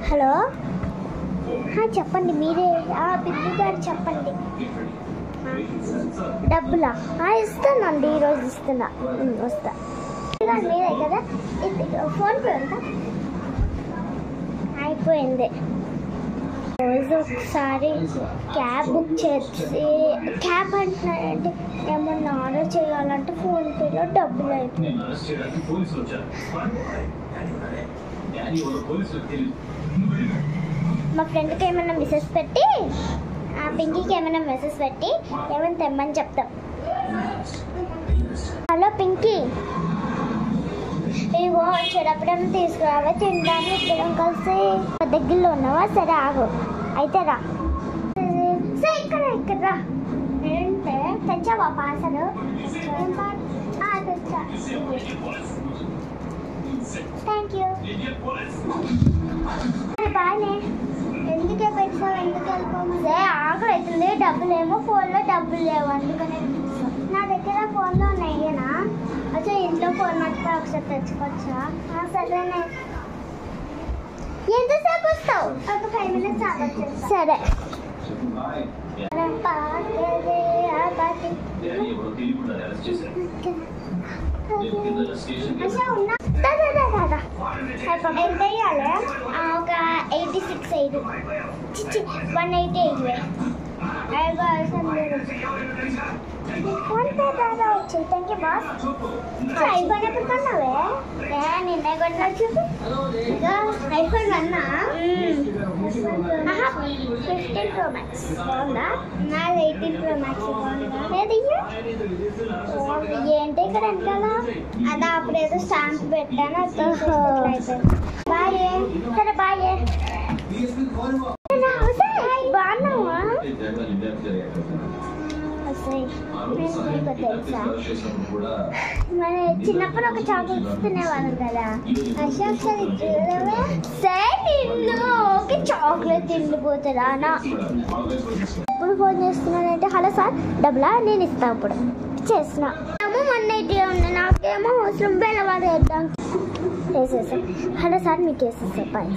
hello చెప్పండి మీరే big గారు చెప్పండి డబ్బులా ఇస్తానండి ఈరోజు ఇస్తున్నా వస్తా మీరే కదా ఫోన్పే ఉందా అయిపోయింది రోజు ఒకసారి క్యాబ్ బుక్ చేసి క్యాబ్ అంటున్నారంటే ఏమన్నా ఆర్డర్ చేయాలంటే ఫోన్పేలో డబ్బులు అయిపోయింది మా ఫ్రెండ్కి ఏమైనా మెసేజ్ పెట్టి పింకీకి ఏమైనా మెసేజ్ పెట్టి ఏమైనా తెమ్మని చెప్తాం హలో పింకీ ఇగో వచ్చేటప్పుడేమో తీసుకురావా తింటాను ఇద్దరం కలిసి దగ్గరలో ఉన్నావా సరే ఆగు అయితే రా సరే ఇక్కడ రా ఏంటే తెచ్చావా పాసలు తెచ్చా థ్యాంక్ యూ బాగానే ఎందుకే పెట్టావు ఎందుకు వెళ్ళిపోము ఆకలి అవుతుంది డబ్బులేమో ఫోన్లో డబ్బులు లేవు అందుకనే నా దగ్గర ఫోన్లో ఉన్నాయేనా అచ్చా ఇంట్లో ఫోన్ మట్టుగా ఒకసారి తెచ్చుకోవచ్చా సరేనే ఎంతసేపు వస్తావు ఒక 5 minutes ఆగొచ్చు సరే ఎంత వేయాలి ఒక 86 ఐదు 188 ఫోన్పే దాదా వచ్చాయి థ్యాంక్ యూ బాస్ ఐఫోన్ ఎప్పుడు కొన్నావే నిన్నే కొన్నా చూపి ఐఫోన్ కొన్నా 15 Pro Max బాగుందా నాది 18 Pro Max బాగుందా లేదు ఏంటి ఇక్కడ వెనకాల అదా అప్పుడేదో స్టాంప్ పెట్టాను అది బాయ్ సరే బాయ్ బాగున్నావా తెలుసా మన చిన్నప్పుడు ఒక చాక్లెట్స్ తినేవాళ్ళం కదా ఒకసారి నిన్ను చాక్లెట్ తిండిపోతుందా ఇప్పుడు ఫోన్ చేస్తున్నానంటే హలో సార్ డబ్బులా నేను ఇస్తాను ఇప్పుడు చేస్తున్నా 180 ఉంది నాకేమో అవసరం బెల్లవాడు వేద్దాం వేసేసా హలో సార్ మీకు వేసేసా బాయ్